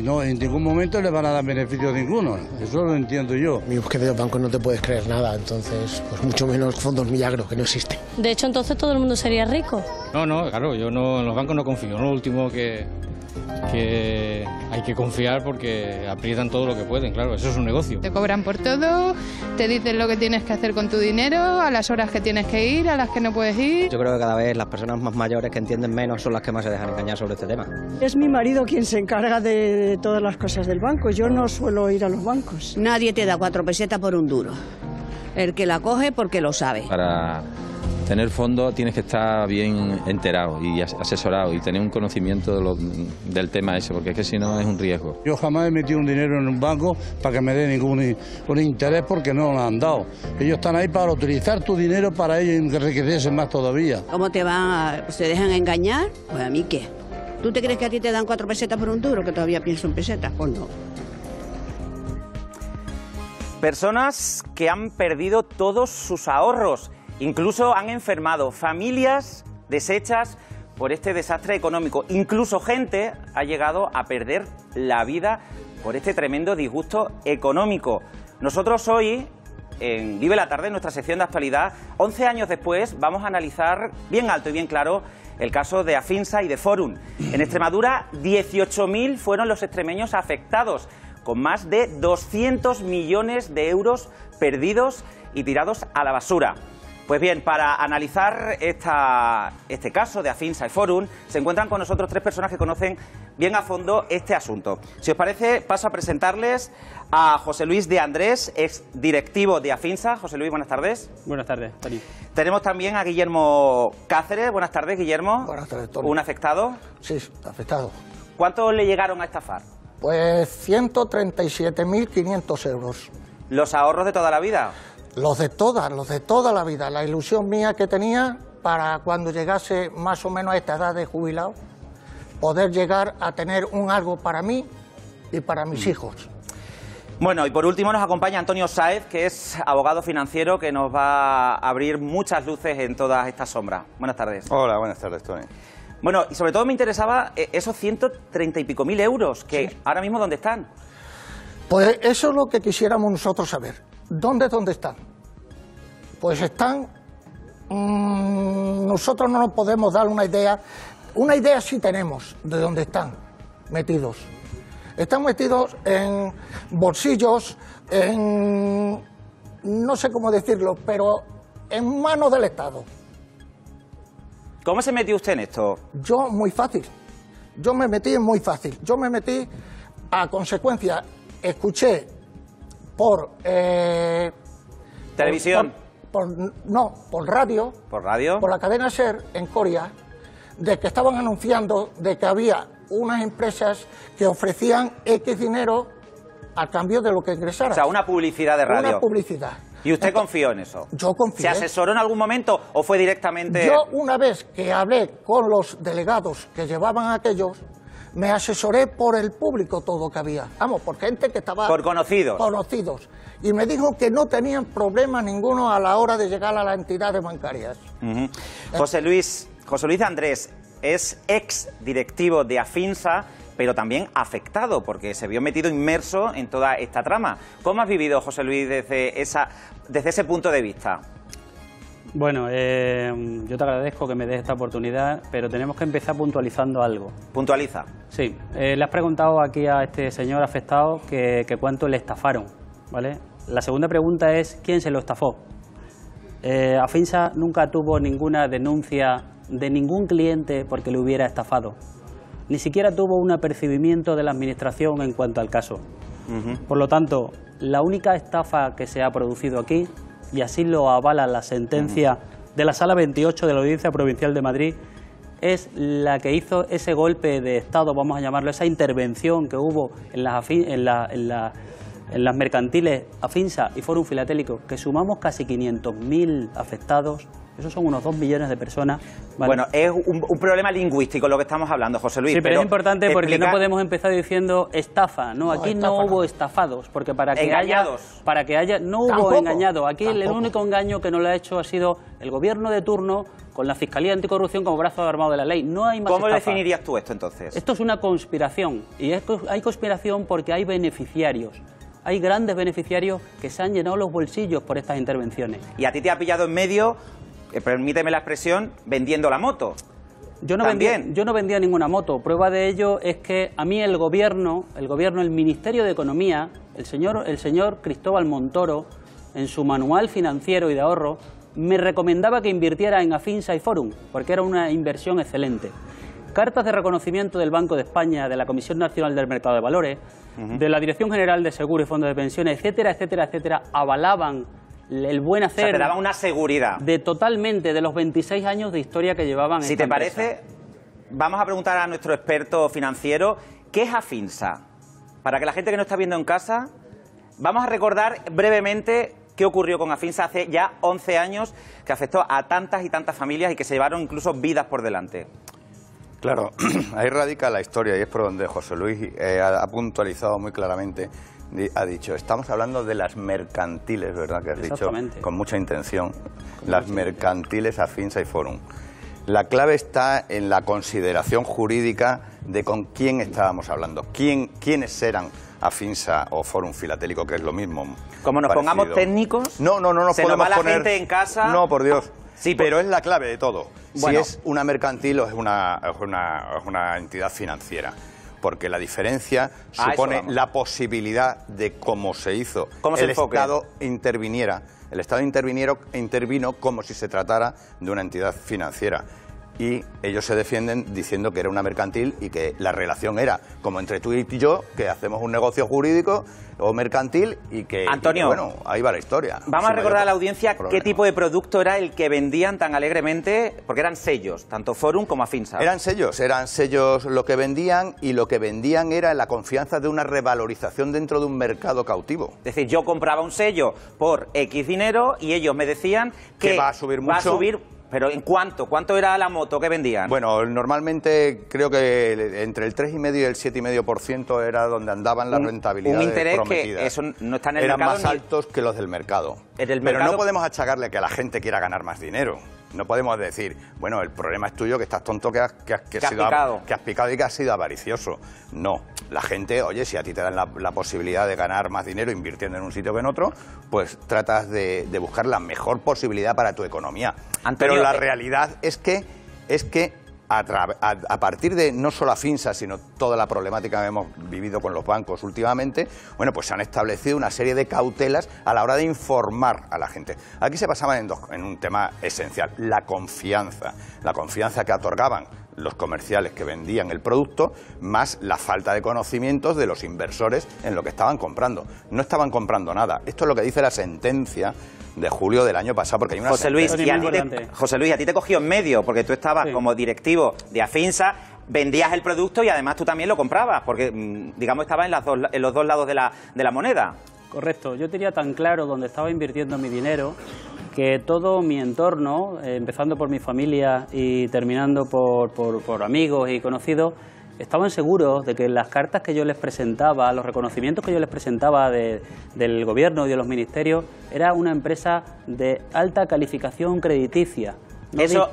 y no, en ningún momento le van a dar beneficio ninguno. Eso lo entiendo yo. Amigos, que de los bancos no te puedes creer nada, entonces, pues mucho menos fondos milagros, que no existen. De hecho, entonces todo el mundo sería rico. No, claro, yo no, en los bancos no confío. Lo último que hay que confiar porque aprietan todo lo que pueden, claro, eso es un negocio. Te cobran por todo, te dicen lo que tienes que hacer con tu dinero, a las horas que tienes que ir, a las que no puedes ir. Yo creo que cada vez las personas más mayores que entienden menos son las que más se dejan engañar sobre este tema. Es mi marido quien se encarga de todas las cosas del banco, yo no suelo ir a los bancos. Nadie te da 4 pesetas por un duro. El que la coge porque lo sabe. Para tener fondos tienes que estar bien enterado y asesorado y tener un conocimiento del tema ese, porque es que si no es un riesgo. Yo jamás he metido un dinero en un banco para que me dé ningún interés porque no lo han dado. Ellos están ahí para utilizar tu dinero para ellos enriquecerse más todavía. ¿Cómo te van se dejan engañar? Pues a mí qué. ¿Tú te crees que a ti te dan 4 pesetas por un duro, que todavía pienso en pesetas? Pues no. Personas que han perdido todos sus ahorros. Incluso han enfermado, familias deshechas por este desastre económico. Incluso gente ha llegado a perder la vida por este tremendo disgusto económico. Nosotros hoy, en Vive la Tarde, en nuestra sección de actualidad, 11 años después, vamos a analizar bien alto y bien claro el caso de Afinsa y de Forum. En Extremadura, 18.000 fueron los extremeños afectados, con más de 200 millones de euros perdidos y tirados a la basura. Pues bien, para analizar este caso de Afinsa y Forum, se encuentran con nosotros 3 personas que conocen bien a fondo este asunto. Si os parece, paso a presentarles a José Luis de Andrés, ex directivo de Afinsa. José Luis, buenas tardes. Buenas tardes, Tony. Tenemos también a Guillermo Cáceres. Buenas tardes, Guillermo. Buenas tardes, Tony. ¿Un afectado? Sí, afectado. ¿Cuánto le llegaron a estafar? Pues 137.500 euros. ¿Los ahorros de toda la vida? Los de toda la vida. La ilusión mía que tenía para cuando llegase más o menos a esta edad de jubilado, poder llegar a tener un algo para mí y para mis hijos. Bueno, y por último nos acompaña Antonio Sáez, que es abogado financiero, que nos va a abrir muchas luces en todas estas sombras. Buenas tardes. Hola, buenas tardes, Tony. Bueno, y sobre todo me interesaba esos 130 y pico mil euros, que sí. Ahora mismo, ¿dónde están? Pues eso es lo que quisiéramos nosotros saber. ¿Dónde están? Pues están... nosotros no nos podemos dar una idea. Una idea sí tenemos de dónde están metidos. Están metidos en bolsillos, en... no sé cómo decirlo, pero en manos del Estado. ¿Cómo se metió usted en esto? Yo, muy fácil. Yo me metí muy fácil. Yo me metí a consecuencia, escuché por... ¿televisión? No, por radio. ¿Por radio? Por la cadena SER, en Coria, de que estaban anunciando de que había unas empresas que ofrecían X dinero al cambio de lo que ingresara. O sea, una publicidad de radio. Una publicidad. ¿Y usted confió en eso? Yo confié. ¿Se asesoró en algún momento o fue directamente...? Yo, una vez que hablé con los delegados que llevaban aquellos, me asesoré por el público todo que había. Vamos, por gente que estaba... Por conocidos. Conocidos. Y me dijo que no tenían problema ninguno a la hora de llegar a las entidades bancarias. José Luis de Andrés es ex directivo de Afinsa, pero también afectado, porque se vio metido inmerso en toda esta trama. ¿Cómo has vivido, José Luis, desde ese punto de vista? Bueno, yo te agradezco que me des esta oportunidad, pero tenemos que empezar puntualizando algo. ¿Puntualiza? Sí. Le has preguntado aquí a este señor afectado que cuánto le estafaron, ¿vale? La segunda pregunta es, ¿quién se lo estafó? Afinsa nunca tuvo ninguna denuncia de ningún cliente porque le hubiera estafado. Ni siquiera tuvo un apercibimiento de la Administración en cuanto al caso. Por lo tanto, la única estafa que se ha producido aquí, y así lo avala la sentencia de la Sala 28 de la Audiencia Provincial de Madrid, es la que hizo ese golpe de Estado, vamos a llamarlo, esa intervención que hubo en en las mercantiles Afinsa y Fórum Filatélico, que sumamos casi 500.000 afectados, esos son unos 2 millones de personas. ¿Vale? Bueno, es un problema lingüístico lo que estamos hablando, José Luis. Sí, pero es importante porque no podemos empezar diciendo estafa. No, aquí no hubo estafados, porque para que haya no hubo engañado. Aquí el único engaño que no lo ha hecho ha sido el gobierno de turno con la Fiscalía Anticorrupción como brazo armado de la ley. No hay más ¿Cómo estafa. definirías tú esto entonces? Esto es una conspiración, y hay conspiración porque hay beneficiarios. Hay grandes beneficiarios que se han llenado los bolsillos por estas intervenciones. Y a ti te ha pillado en medio, permíteme la expresión, vendiendo la moto. Yo no vendía ninguna moto. Prueba de ello es que a mí el gobierno, el Ministerio de Economía, el señor Cristóbal Montoro, en su manual financiero y de ahorro, me recomendaba que invirtiera en Afinsa y Fórum, porque era una inversión excelente. Cartas de reconocimiento del Banco de España, de la Comisión Nacional del Mercado de Valores, de la Dirección General de Seguros y Fondos de Pensiones, etcétera, etcétera, etcétera, avalaban el buen hacer. O sea, te daban una seguridad. Totalmente, de los 26 años de historia que llevaban. Si te parece, vamos a preguntar a nuestro experto financiero, ¿qué es Afinsa? Para que la gente que nos está viendo en casa, vamos a recordar brevemente qué ocurrió con Afinsa hace ya 11 años, que afectó a tantas y tantas familias y que se llevaron incluso vidas por delante. Claro, ahí radica la historia y es por donde José Luis ha puntualizado muy claramente. Ha dicho, estamos hablando de las mercantiles, ¿verdad? Que has dicho con mucha intención. Las mercantiles Afinsa y Fórum. La clave está en la consideración jurídica de con quién estábamos hablando. ¿Quiénes eran Afinsa o Fórum Filatélico, que es lo mismo? Como nos pongamos técnicos, no nos se podemos nos va poner... la gente en casa. No, por Dios. Sí, pero es la clave de todo. Bueno. Si es una mercantil o es una entidad financiera. Porque la diferencia supone la posibilidad de cómo se hizo. El Estado interviniera. El Estado intervino como si se tratara de una entidad financiera. Y ellos se defienden diciendo que era una mercantil y que la relación era como entre tú y yo, que hacemos un negocio jurídico o mercantil y que, Antonio, bueno, ahí va la historia. Vamos a recordar a la audiencia qué tipo de producto era el que vendían tan alegremente, porque eran sellos, tanto Fórum como Afinsa. Eran sellos lo que vendían, y lo que vendían era la confianza de una revalorización dentro de un mercado cautivo. Es decir, yo compraba un sello por X dinero y ellos me decían que va a subir mucho. Va a subir. ¿Pero en cuánto? ¿Cuánto era la moto que vendían? Bueno, normalmente creo que entre el 3,5 y el 7,5% era donde andaban las rentabilidades prometidas. Un interés prometidas. que eso no está en el Eran mercado. Eran más altos que los del mercado. Pero no podemos achacarle que la gente quiera ganar más dinero. No podemos decir, bueno, el problema es tuyo, que estás tonto, que has picado y que has sido avaricioso. No, la gente, oye, si a ti te dan la posibilidad de ganar más dinero invirtiendo en un sitio que en otro, pues tratas de buscar la mejor posibilidad para tu economía. Antonio, pero la realidad es que a partir de no solo Afinsa, sino toda la problemática que hemos vivido con los bancos últimamente, bueno, pues se han establecido una serie de cautelas a la hora de informar a la gente. Aquí se basaban en un tema esencial, la confianza que otorgaban los comerciales que vendían el producto, más la falta de conocimientos de los inversores en lo que estaban comprando. No estaban comprando nada. Esto es lo que dice la sentencia de julio del año pasado, porque hay una José Luis, a ti te cogió en medio, porque tú estabas como directivo de Afinsa, vendías el producto y además tú también lo comprabas, porque digamos estabas en los dos lados de la moneda. Correcto, yo tenía tan claro dónde estaba invirtiendo mi dinero que todo mi entorno, empezando por mi familia y terminando por amigos y conocidos, estaban seguros de que las cartas que yo les presentaba, los reconocimientos que yo les presentaba del gobierno y de los ministerios, era una empresa de alta calificación crediticia. ¿Eso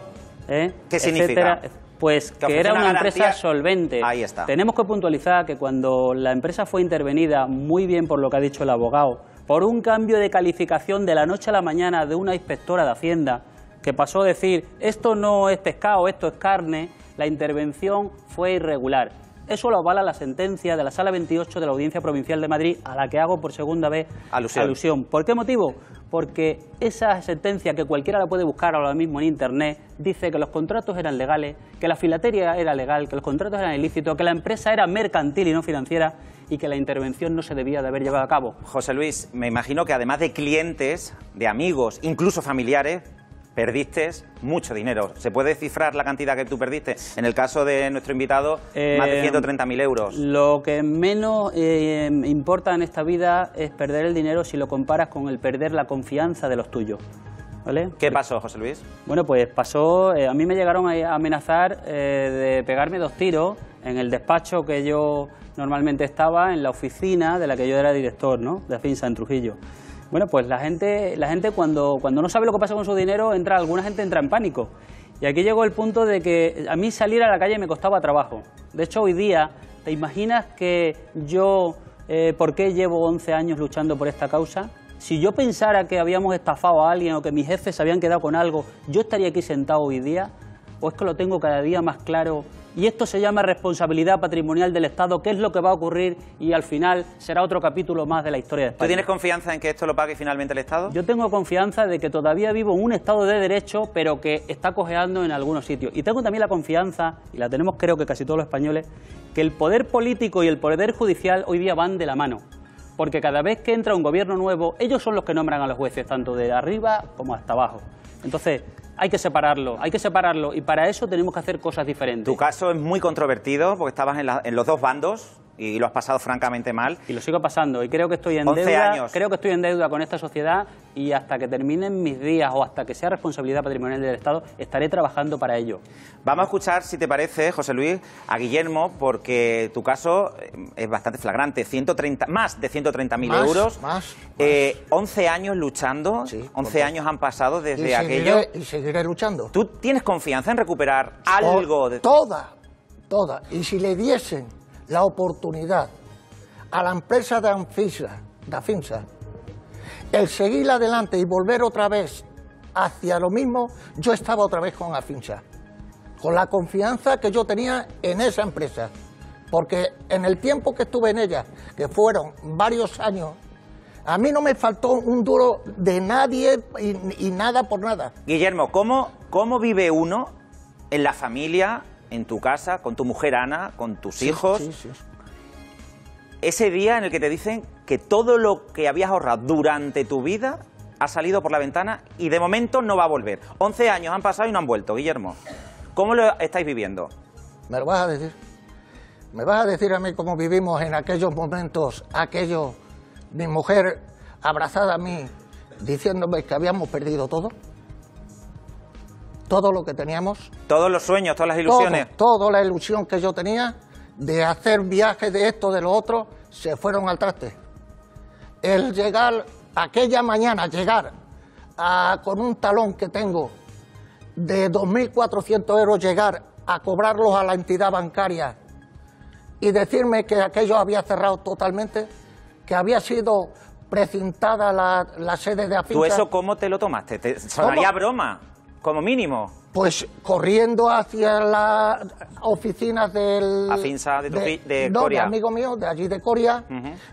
qué significa? Pues que era una empresa solvente. Ahí está. Tenemos que puntualizar que cuando la empresa fue intervenida, muy bien por lo que ha dicho el abogado, por un cambio de calificación de la noche a la mañana de una inspectora de Hacienda, que pasó a decir, esto no es pescado, esto es carne, la intervención fue irregular. Eso lo avala la sentencia de la Sala 28 de la Audiencia Provincial de Madrid, a la que hago por segunda vez alusión. ¿Por qué motivo? Porque esa sentencia, que cualquiera la puede buscar ahora mismo en Internet, dice que los contratos eran legales, que la filatería era legal, que los contratos eran ilícitos, que la empresa era mercantil y no financiera y que la intervención no se debía de haber llevado a cabo. José Luis, me imagino que además de clientes, de amigos, incluso familiares, perdiste mucho dinero. ¿Se puede cifrar la cantidad que tú perdiste? En el caso de nuestro invitado, más de 130.000 euros. Lo que menos importa en esta vida es perder el dinero si lo comparas con el perder la confianza de los tuyos. ¿Vale? ¿Qué pasó, José Luis? Bueno, pues pasó, a mí me llegaron a amenazar de pegarme 2 tiros en el despacho que yo normalmente estaba, en la oficina de la que yo era director, ¿no?, de Afinsa en Trujillo. Bueno, pues la gente cuando no sabe lo que pasa con su dinero, alguna gente entra en pánico. Y aquí llegó el punto de que a mí salir a la calle me costaba trabajo. De hecho, hoy día, ¿te imaginas que yo, por qué llevo 11 años luchando por esta causa? Si yo pensara que habíamos estafado a alguien o que mis jefes se habían quedado con algo, ¿yo estaría aquí sentado hoy día? ¿O es que lo tengo cada día más claro? Y esto se llama responsabilidad patrimonial del Estado, ¿qué es lo que va a ocurrir? Y al final será otro capítulo más de la historia de España. ¿Tú tienes confianza en que esto lo pague finalmente el Estado? Yo tengo confianza de que todavía vivo en un Estado de Derecho, pero que está cojeando en algunos sitios. Y tengo también la confianza, y la tenemos creo que casi todos los españoles, que el poder político y el poder judicial hoy día van de la mano. Porque cada vez que entra un gobierno nuevo, ellos son los que nombran a los jueces, tanto de arriba como hasta abajo. Entonces, hay que separarlo, y para eso tenemos que hacer cosas diferentes. Tu caso es muy controvertido, porque estabas en los dos bandos y lo has pasado francamente mal. Y lo sigo pasando, y creo que estoy en deuda con esta sociedad, y hasta que terminen mis días o hasta que sea responsabilidad patrimonial del Estado, estaré trabajando para ello. Vamos a escuchar, si te parece, José Luis, a Guillermo, porque tu caso es bastante flagrante. Más de 130.000 euros. 11 años luchando, sí, 11 años han pasado desde aquello. Y seguiré luchando. ¿Tú tienes confianza en recuperar algo de...? Toda. Y si le diesen la oportunidad a la empresa de Afinsa, el seguir adelante y volver otra vez hacia lo mismo, yo estaba otra vez con Afinsa, con la confianza que yo tenía en esa empresa, porque en el tiempo que estuve en ella, que fueron varios años, a mí no me faltó un duro de nadie y nada por nada. Guillermo, ¿cómo vive uno en la familia, en tu casa, con tu mujer Ana, con tus hijos? Sí. Ese día en el que te dicen que todo lo que habías ahorrado durante tu vida ha salido por la ventana y de momento no va a volver. 11 años han pasado y no han vuelto, Guillermo. ¿Cómo lo estáis viviendo? ¿Me lo vas a decir? ¿Me vas a decir a mí cómo vivimos en aquellos momentos, mi mujer abrazada a mí, diciéndome que habíamos perdido todo? Todo lo que teníamos. Todos los sueños, todas las ilusiones. Toda la ilusión que yo tenía de hacer viajes de esto, de lo otro, se fueron al traste. El llegar, aquella mañana, con un talón que tengo de 2.400 euros, llegar a cobrarlos a la entidad bancaria y decirme que aquello había cerrado totalmente, que había sido precintada la sede de Afinsa. ¿Tú eso cómo te lo tomaste? ¿Te sonaría broma, como mínimo? Pues corriendo hacia las oficinas del... Afinsa de Coria. No, de amigo mío, de allí de Coria,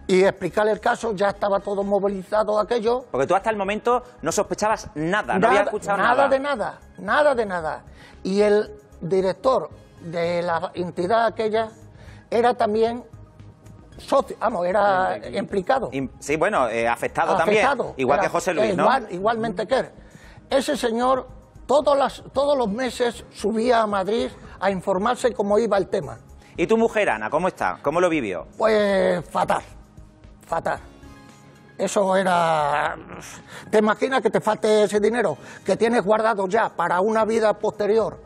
y explicarle el caso. Ya estaba todo movilizado aquello. Porque tú hasta el momento no sospechabas nada, no habías escuchado nada. Nada de nada. Y el director de la entidad aquella era también socio, era implicado. Sí, bueno, afectado también, igual que José Luis, ¿no? Igualmente que él. Ese señor todos los meses subía a Madrid a informarse cómo iba el tema. ¿Y tu mujer, Ana, cómo está? ¿Cómo lo vivió? Pues fatal. Eso era... ¿Te imaginas que te falte ese dinero que tienes guardado ya para una vida posterior?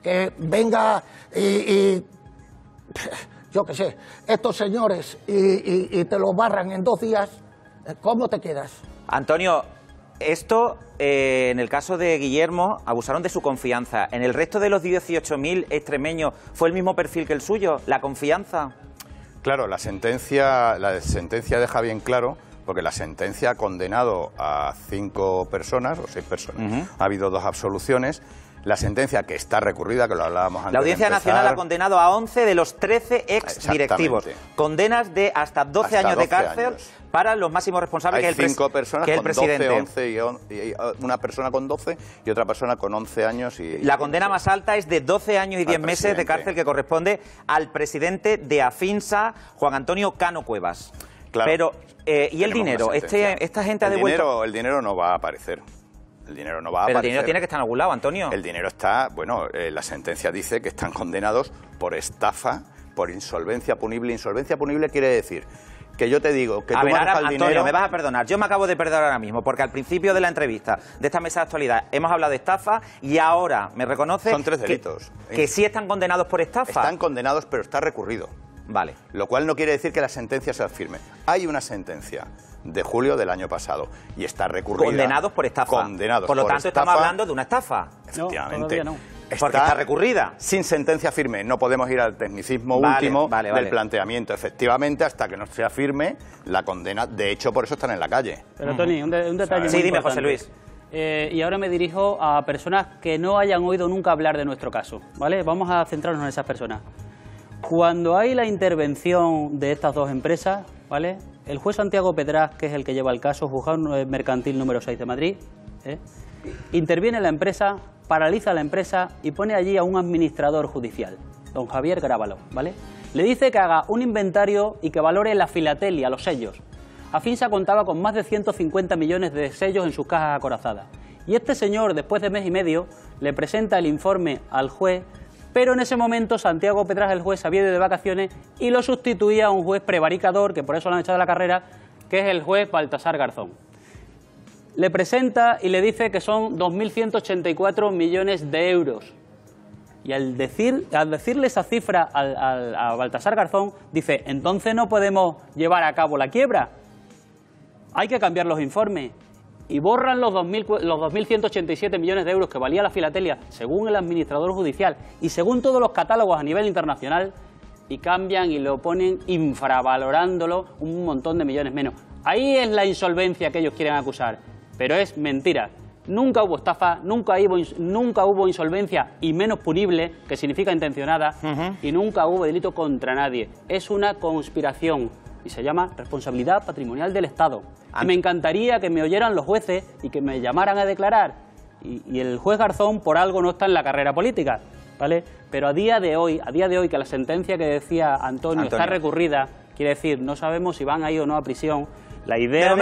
Que venga y yo qué sé, estos señores y te lo barran en 2 días, ¿cómo te quedas? Antonio, esto, en el caso de Guillermo, abusaron de su confianza. ¿En el resto de los 18.000 extremeños fue el mismo perfil que el suyo? ¿La confianza? Claro, la sentencia deja bien claro, porque la sentencia ha condenado a 5 personas, o 6 personas, ha habido 2 absoluciones. La sentencia, que está recurrida, que lo hablábamos antes. La Audiencia Nacional ha condenado a 11 de los 13 exdirectivos. Condenas de hasta 12 años de cárcel para los máximos responsables, Hay que el 5 personas que el con presidente. 12, 11 y una persona con 12 y otra persona con 11 años. La condena más alta es de 12 años y 10 meses de cárcel, que corresponde al presidente de Afinsa, Juan Antonio Cano Cuevas. Claro. Pero, ¿y el dinero? ¿Esta gente ha devuelto? El dinero no va a aparecer. El dinero no va a Pero aparecer. el dinero tiene que estar en algún lado, Antonio. El dinero está, bueno, la sentencia dice que están condenados por estafa, por insolvencia punible. Insolvencia punible quiere decir que yo te digo que a tú ver, ahora, manejas el Antonio, dinero... me vas a perdonar. Yo me acabo de perder ahora mismo, porque al principio de la entrevista de esta mesa de actualidad hemos hablado de estafa y ahora me reconoce... Son 3 delitos. Que sí están condenados por estafa. Están condenados, pero está recurrido. Vale. Lo cual no quiere decir que la sentencia sea firme. Hay una sentencia de julio del año pasado y está recurrida. Condenados por estafa. Condenados por lo por tanto, estafa. estamos hablando de una estafa. Efectivamente. No. Porque está recurrida. Sin sentencia firme. No podemos ir al tecnicismo Vale, último vale. del planteamiento. Efectivamente, hasta que no sea firme la condena. De hecho, por eso están en la calle. Pero, Tony, un detalle Sí, muy dime, importante. José Luis. Y ahora me dirijo a personas que no hayan oído nunca hablar de nuestro caso, ¿vale? Vamos a centrarnos en esas personas. Cuando hay la intervención de estas dos empresas, ¿vale? El juez Santiago Pedraz, que es el que lleva el caso, juzgado mercantil número 6 de Madrid, interviene la empresa, paraliza la empresa y pone allí a un administrador judicial, don Javier Grábalo, ¿vale? Le dice que haga un inventario y que valore la filatelia, los sellos. Afinsa contaba con más de 150 millones de sellos en sus cajas acorazadas. Y este señor, después de mes y medio, le presenta el informe al juez, pero en ese momento Santiago Pedraz, el juez, había ido de vacaciones y lo sustituía a un juez prevaricador, que por eso lo han echado de la carrera, que es el juez Baltasar Garzón. Le presenta y le dice que son 2.184 millones de euros. Y al decirle esa cifra a Baltasar Garzón, dice, entonces no podemos llevar a cabo la quiebra. Hay que cambiar los informes. Y borran los 2.187 millones de euros que valía la filatelia, según el administrador judicial y según todos los catálogos a nivel internacional, y cambian y lo ponen infravalorándolo un montón de millones menos. Ahí es la insolvencia que ellos quieren acusar, pero es mentira. Nunca hubo estafa, nunca hubo insolvencia, y menos punible, que significa intencionada, y nunca hubo delito contra nadie. Es una conspiración y se llama responsabilidad patrimonial del Estado. Y me encantaría que me oyeran los jueces y que me llamaran a declarar. Y el juez Garzón por algo no está en la carrera política, ¿vale? Pero a día de hoy, que la sentencia que decía Antonio está recurrida, quiere decir, no sabemos si van a ir o no a prisión. La idea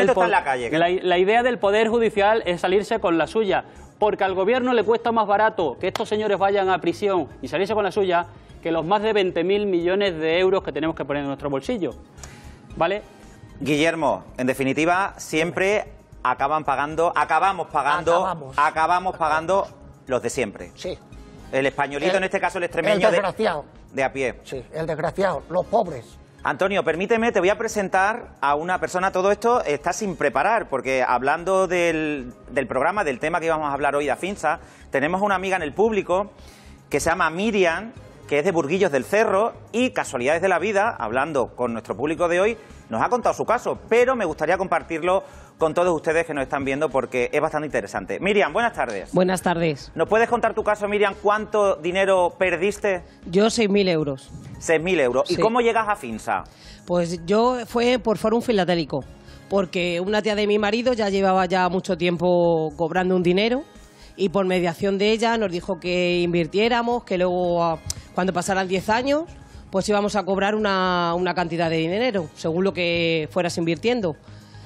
del Poder Judicial es salirse con la suya, porque al gobierno le cuesta más barato que estos señores vayan a prisión y salirse con la suya que los más de 20.000 millones de euros que tenemos que poner en nuestro bolsillo, ¿vale? Guillermo, en definitiva, siempre acabamos pagando los de siempre. Sí. El españolito, en este caso el extremeño, el desgraciado. de a pie. Sí, el desgraciado, los pobres. Antonio, permíteme, te voy a presentar a una persona. Todo esto está sin preparar, porque hablando del programa, del tema que íbamos a hablar hoy de Afinsa, tenemos una amiga en el público que se llama Miriam, que es de Burguillos del Cerro, y casualidades de la vida, hablando con nuestro público de hoy, nos ha contado su caso, pero me gustaría compartirlo con todos ustedes que nos están viendo porque es bastante interesante. Miriam, buenas tardes. Buenas tardes. ¿Nos puedes contar tu caso, Miriam? ¿Cuánto dinero perdiste? Yo 6.000 euros. 6.000 euros. ¿Y Sí. cómo llegas a Afinsa? Pues fue por Fórum Filatélico, porque una tía de mi marido ya llevaba ya mucho tiempo cobrando un dinero y por mediación de ella nos dijo que invirtiéramos, que luego cuando pasaran 10 años pues íbamos a cobrar una cantidad de dinero, según lo que fueras invirtiendo.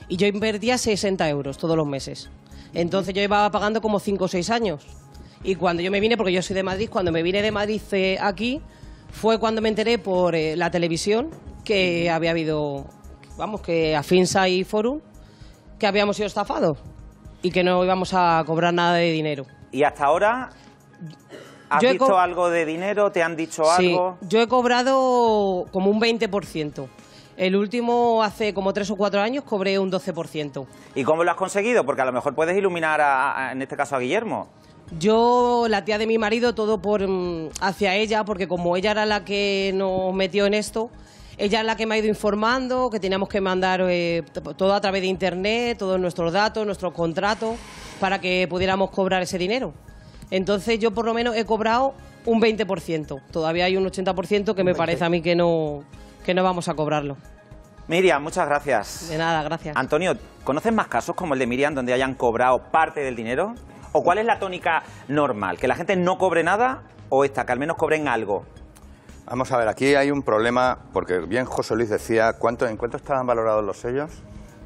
Y yo invertía 60 euros todos los meses. Entonces yo iba pagando como 5 o 6 años. Y cuando yo me vine, porque yo soy de Madrid, cuando me vine de Madrid aquí, fue cuando me enteré por la televisión que había habido, que Afinsa y Forum, que habíamos sido estafados y que no íbamos a cobrar nada de dinero. ¿Y hasta ahora has visto algo de dinero? ¿Te han dicho algo? Sí, yo he cobrado como un 20%. El último, hace como 3 o 4 años, cobré un 12%. ¿Y cómo lo has conseguido? Porque a lo mejor puedes iluminar, en este caso, a Guillermo. Yo, la tía de mi marido, todo hacia ella, porque como ella era la que nos metió en esto, ella es la que me ha ido informando, que teníamos que mandar todo a través de internet, todos nuestros datos, nuestros contratos, para que pudiéramos cobrar ese dinero. Entonces yo por lo menos he cobrado un 20%. Todavía hay un 80% que me parece a mí que no vamos a cobrarlo. Miriam, muchas gracias. De nada, gracias. Antonio, ¿conoces más casos como el de Miriam donde hayan cobrado parte del dinero? ¿O cuál es la tónica normal? ¿Que la gente no cobre nada o esta, que al menos cobren algo? Vamos a ver, aquí hay un problema, porque bien José Luis decía, ¿en cuánto estaban valorados los sellos?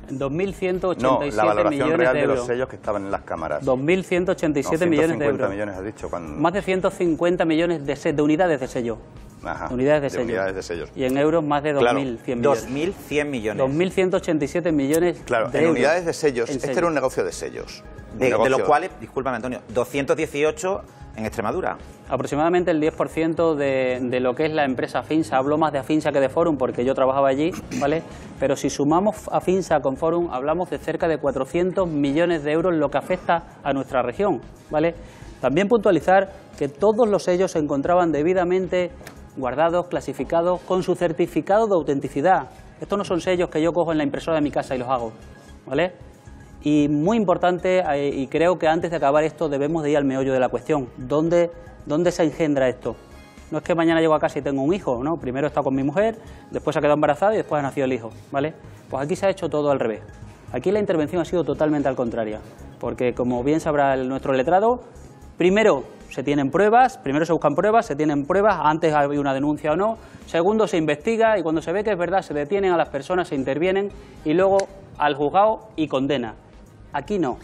2.187 No, la valoración millones real de de euros. los sellos que estaban en las cámaras. 2.187 millones de euros. millones, has dicho. Cuando... Más de 150 millones de unidades de sello. Ajá, unidades de sello. unidades de sellos. Y en euros más de 2.100 millones. 2.100 millones. 2.187 millones claro, de en euros. unidades de sellos. En Este sellos. era un negocio de sellos. De los cuales, discúlpame Antonio, 218 en Extremadura. Aproximadamente el 10% de lo que es la empresa Afinsa. Hablo más de Afinsa que de Forum porque yo trabajaba allí, ¿vale? Pero si sumamos Afinsa con Forum, hablamos de cerca de 400 millones de euros lo que afecta a nuestra región, ¿vale? También puntualizar que todos los sellos se encontraban debidamente guardados, clasificados, con su certificado de autenticidad. Estos no son sellos que yo cojo en la impresora de mi casa y los hago, ¿vale? Y muy importante, y creo que antes de acabar esto debemos de ir al meollo de la cuestión. ¿Dónde se engendra esto? No es que mañana llego a casa y tengo un hijo, ¿no? Primero he estado con mi mujer, después se ha quedado embarazada y después ha nacido el hijo, ¿vale? Pues aquí se ha hecho todo al revés. Aquí la intervención ha sido totalmente al contrario, porque como bien sabrá nuestro letrado, primero se tienen pruebas, primero se buscan pruebas, se tienen pruebas, antes hay una denuncia o no, segundo se investiga y cuando se ve que es verdad se detienen a las personas, se intervienen y luego al juzgado y condena. Aquí no,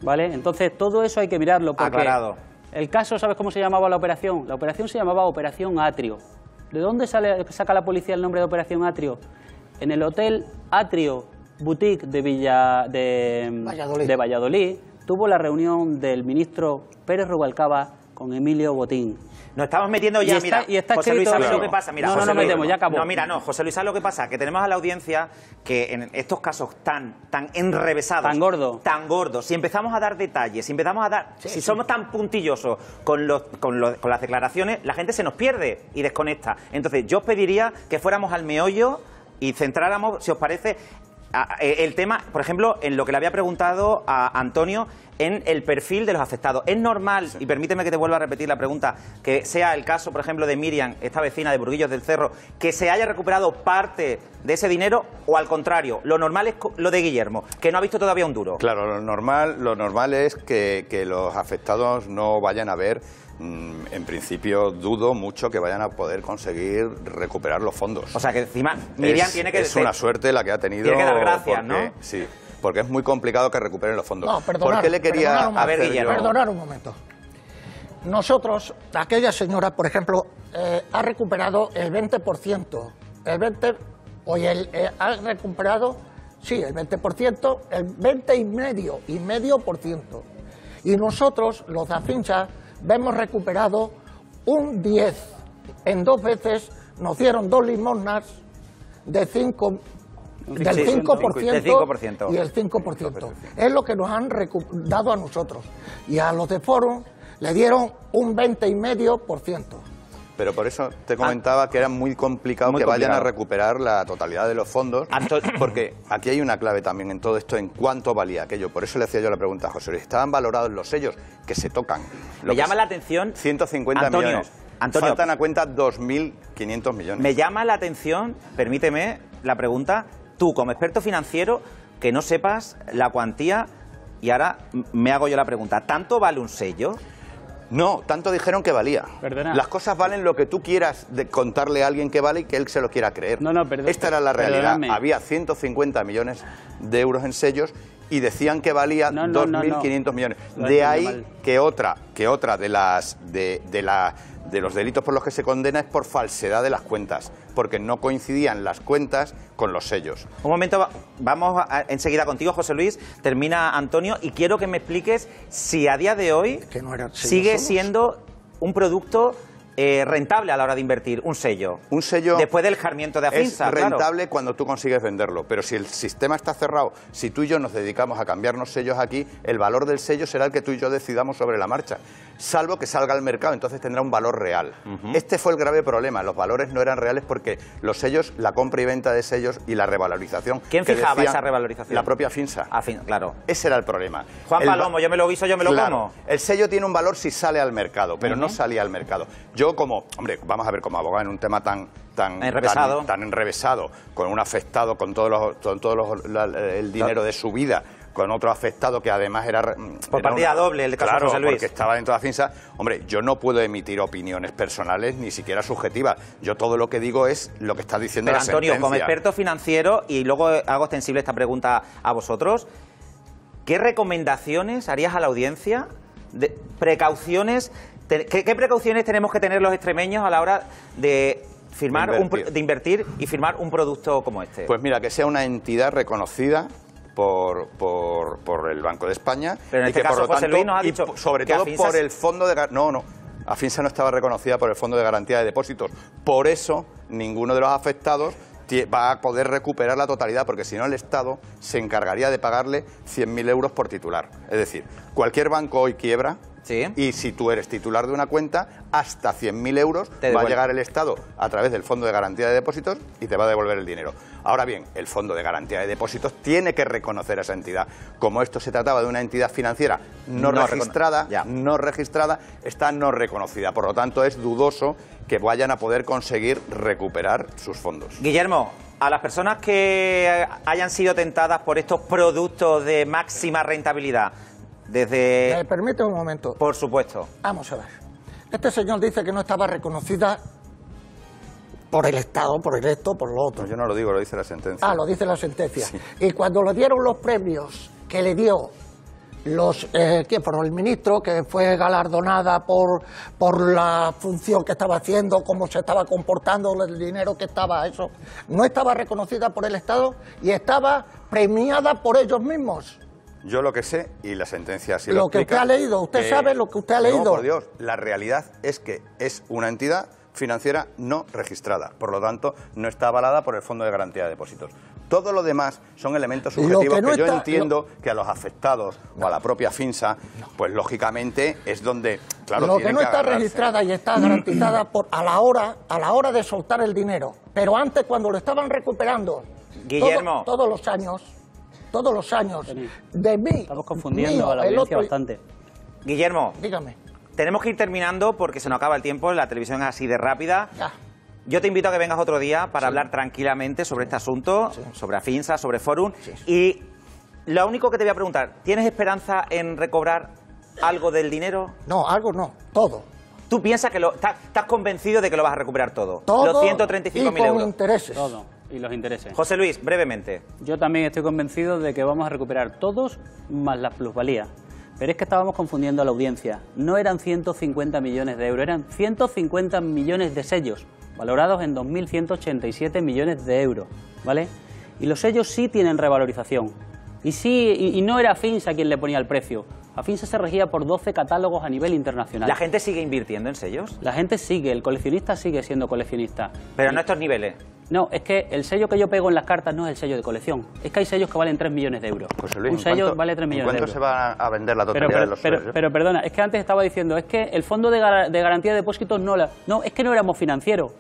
¿vale? Entonces todo eso hay que mirarlo porque aclarado. El caso, ¿sabes cómo se llamaba la operación? La operación se llamaba Operación Atrio. ¿De dónde saca la policía el nombre de Operación Atrio? En el Hotel Atrio Boutique de Valladolid tuvo la reunión del ministro Pérez Rubalcaba con Emilio Botín. Nos estamos metiendo ya, José Luis, ¿sabes lo que pasa? Mira, no metemos, ya acabó. No, mira, no, José Luis, ¿sabes lo que pasa? Que tenemos a la audiencia que en estos casos tan enrevesados, tan gordos, si empezamos a dar detalles, si somos tan puntillosos con las declaraciones, la gente se nos pierde y desconecta. Entonces, yo os pediría que fuéramos al meollo y centráramos, si os parece, el tema, por ejemplo, en lo que le había preguntado a Antonio, en el perfil de los afectados. ¿Es normal, y permíteme que te vuelva a repetir la pregunta, que sea el caso, por ejemplo, de Miriam, esta vecina de Burguillos del Cerro, que se haya recuperado parte de ese dinero, o al contrario, lo normal es lo de Guillermo, que no ha visto todavía un duro? Claro, lo normal es que los afectados no vayan a ver. En principio dudo mucho que vayan a poder conseguir recuperar los fondos. O sea que encima Miriam tiene que... Es una suerte la que ha tenido. Tiene que dar gracias, porque, ¿no? Sí, porque es muy complicado que recuperen los fondos. No, perdonar, ¿Por qué le quería perdonar un momento. Nosotros, aquella señora, por ejemplo, ha recuperado el 20%. El 20%, ha recuperado, sí, el 20%, el 20,5%. Y nosotros, los de Afinsa, hemos recuperado un 10%. En 2 veces nos dieron 2 limosnas del 5% y el 5%. Es lo que nos han dado a nosotros. Y a los de Forum le dieron un 20,5%. Pero por eso te comentaba que era muy complicado vayan a recuperar la totalidad de los fondos, porque aquí hay una clave también en todo esto, en cuánto valía aquello. Por eso le hacía yo la pregunta a José Luis. Estaban valorados los sellos que se tocan. Me llama la atención... 150 millones. Antonio, faltan a cuenta 2.500 millones. Me llama la atención, permíteme la pregunta, tú como experto financiero, que no sepas la cuantía, y ahora me hago yo la pregunta, ¿tanto vale un sello? No, tanto dijeron que valía. Perdona. Las cosas valen lo que tú quieras contarle a alguien que vale y que él se lo quiera creer. Esta era la realidad. Había 150 millones de euros en sellos y decían que valía 2.500 millones. De ahí que otra de los delitos por los que se condena es por falsedad de las cuentas, porque no coincidían las cuentas con los sellos. Un momento, vamos enseguida contigo, José Luis. Termina Antonio y quiero que me expliques si a día de hoy sigue siendo un producto rentable a la hora de invertir, un sello. Un sello después del jarmiento de Afinsa. Es rentable cuando tú consigues venderlo, pero si el sistema está cerrado, si tú y yo nos dedicamos a cambiarnos sellos aquí, el valor del sello será el que tú y yo decidamos sobre la marcha, salvo que salga al mercado, entonces tendrá un valor real. Este fue el grave problema, los valores no eran reales porque los sellos, la compra y venta de sellos y la revalorización. ¿Quién fijaba esa revalorización? La propia Afinsa. Claro. Ese era el problema. Juan Palomo, yo me lo guiso, yo me lo como. El sello tiene un valor si sale al mercado, pero no salía al mercado. Yo vamos a ver, como abogado en un tema tan enrevesado, con un afectado, con el dinero de su vida, con otro afectado que además era... Por partida doble, el de caso de José Luis. Porque estaba dentro de Afinsa. Hombre, yo no puedo emitir opiniones personales, ni siquiera subjetivas. Yo todo lo que digo es lo que está diciendo Pero la Antonio, sentencia. como experto financiero, y luego hago extensible esta pregunta a vosotros, ¿qué recomendaciones harías a la audiencia? Precauciones... ¿Qué precauciones tenemos que tener los extremeños a la hora de invertir y firmar un producto como este? Pues mira, que sea una entidad reconocida por el Banco de España. Pero en este caso, José Luis nos ha dicho sobre todo por el fondo de... No, Afinsa no estaba reconocida por el Fondo de Garantía de Depósitos. Por eso, ninguno de los afectados va a poder recuperar la totalidad, porque si no el Estado se encargaría de pagarle 100.000 euros por titular. Es decir, cualquier banco hoy quiebra. Sí. Y si tú eres titular de una cuenta, hasta 100.000 euros va a llegar el Estado a través del Fondo de Garantía de Depósitos y te va a devolver el dinero. Ahora bien, el Fondo de Garantía de Depósitos tiene que reconocer a esa entidad. Como esto se trataba de una entidad financiera no registrada, está no reconocida. Por lo tanto, es dudoso que vayan a poder conseguir recuperar sus fondos. Guillermo, a las personas que hayan sido tentadas por estos productos de máxima rentabilidad, ¿Me permite un momento? Por supuesto. Vamos a ver. Este señor dice que no estaba reconocida por el Estado, por el esto, por lo otro. No, yo no lo digo, lo dice la sentencia. Ah, lo dice la sentencia. Sí. Y cuando le dieron los premios que le dio por el ministro, que fue galardonada por la función que estaba haciendo, cómo se estaba comportando, el dinero que estaba, eso, no estaba reconocida por el Estado y estaba premiada por ellos mismos. Yo lo que sé, y la sentencia así lo que usted ha leído, usted sabe lo que usted ha leído. No, por Dios, la realidad es que es una entidad financiera no registrada, por lo tanto no está avalada por el Fondo de Garantía de Depósitos. Todo lo demás son elementos subjetivos que yo entiendo que a los afectados o a la propia Afinsa, pues lógicamente es donde, claro, lo que no está registrada y está garantizada a la hora de soltar el dinero, pero antes cuando lo estaban recuperando, Guillermo, todos los años de mí. Estamos confundiendo a la audiencia bastante. Guillermo, dígame. Tenemos que ir terminando porque se nos acaba el tiempo, la televisión es así de rápida. Ya. Yo te invito a que vengas otro día para hablar tranquilamente sobre este asunto, sobre Afinsa, sobre Forum. Y lo único que te voy a preguntar, ¿tienes esperanza en recobrar algo del dinero? No, algo no, todo. ¿Tú piensas que estás convencido de que lo vas a recuperar todo? Todo los 135.000 euros. Intereses. Todo. Y los intereses. José Luis, brevemente. Yo también estoy convencido de que vamos a recuperar todos más las plusvalías. Pero es que estábamos confundiendo a la audiencia. No eran 150 millones de euros, eran 150 millones de sellos, valorados en 2.187 millones de euros, ¿vale? Y los sellos sí tienen revalorización. Y no era Afinsa quien le ponía el precio. Afinsa se regía por 12 catálogos a nivel internacional. ¿La gente sigue invirtiendo en sellos? La gente sigue, el coleccionista sigue siendo coleccionista. Pero no a estos niveles. No, es que el sello que yo pego en las cartas no es el sello de colección. Es que hay sellos que valen 3 millones de euros. José Luis, un sello vale 3 millones de euros. ¿Cuánto se va a vender la totalidad de los sellos? Pero perdona, es que antes estaba diciendo, es que el Fondo de Garantía de Depósitos no, es que no éramos financieros.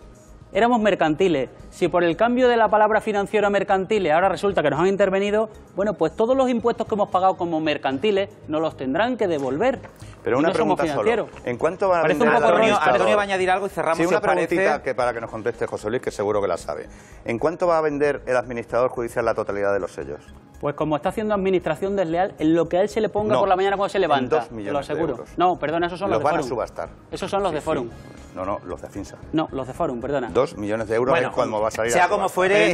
Éramos mercantiles. Si por el cambio de la palabra financiero a mercantiles ahora resulta que nos han intervenido, bueno, pues todos los impuestos que hemos pagado como mercantiles nos los tendrán que devolver. Pero una pregunta solo. ¿En cuánto va a vender Antonio va a añadir algo y cerramos. Sí, una preguntita que para que nos conteste José Luis, que seguro que la sabe. ¿En cuánto va a vender el administrador judicial la totalidad de los sellos? Pues como está haciendo administración desleal, en lo que a él se le ponga por la mañana cuando se levanta. 2 millones lo aseguro. de euros. No, perdona, esos son los de Forum. Los van a subastar. Esos son los de Forum. No, los de Afinsa. No, los de Forum, perdona. 2 millones de euros es cuando va a salir. Sea como fuere,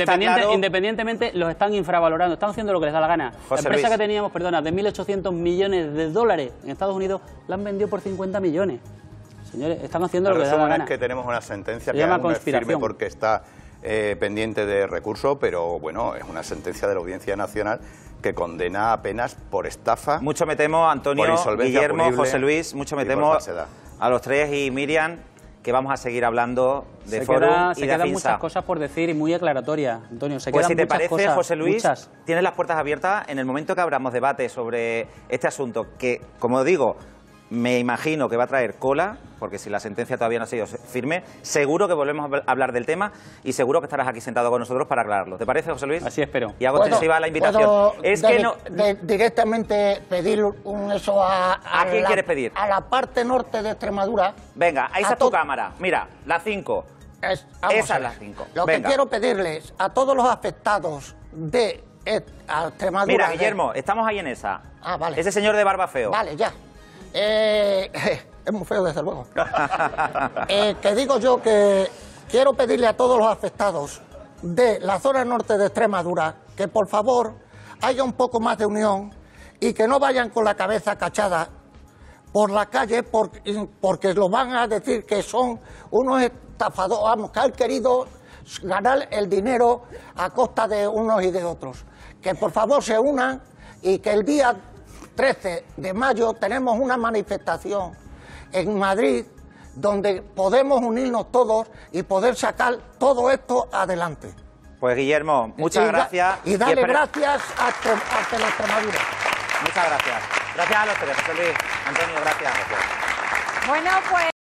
independientemente los están infravalorando, están haciendo lo que les da la gana. José la empresa Luis. que teníamos, perdona, de 1.800 millones de dólares en Estados Unidos, la han vendido por 50 millones. Señores, están haciendo lo que les da la gana. Es que tenemos una sentencia Se que llama aún no es firme conspiración. porque está pendiente de recurso, pero bueno, es una sentencia de la Audiencia Nacional que condena apenas por estafa. Mucho me temo, Antonio, Guillermo, José Luis, mucho me temo a los tres y Miriam, que vamos a seguir hablando de Forum y de Afinsa. Se quedan muchas cosas por decir y muy aclaratorias, Antonio. Pues si te muchas parece, cosas, José Luis, muchas. tienes las puertas abiertas en el momento que abramos debate sobre este asunto, que, como digo, me imagino que va a traer cola, porque si la sentencia todavía no ha sido firme, seguro que volvemos a hablar del tema y seguro que estarás aquí sentado con nosotros para aclararlo. ¿Te parece, José Luis? Así espero. Y hago extensiva la invitación. Directamente pedir eso ¿A quién quieres pedir? A la parte norte de Extremadura. Venga, esa es tu cámara. Mira, la 5. Esa es la 5. Lo que quiero pedirles a todos los afectados de a Extremadura. Mira, Guillermo, estamos ahí en esa. Ah, vale. Ese señor de barba feo. Vale, ya. Es muy feo, desde luego. Que digo yo que quiero pedirle a todos los afectados de la zona norte de Extremadura que por favor haya un poco más de unión y que no vayan con la cabeza cachada por la calle porque lo van a decir que son unos estafadores, vamos, que han querido ganar el dinero a costa de unos y de otros. Que por favor se unan y que el día 13 de mayo tenemos una manifestación en Madrid donde podemos unirnos todos y poder sacar todo esto adelante. Pues Guillermo, muchas gracias. Y darle gracias a la Extremadura. Muchas gracias. Gracias a los tres, José Luis, Antonio, gracias. Bueno, pues...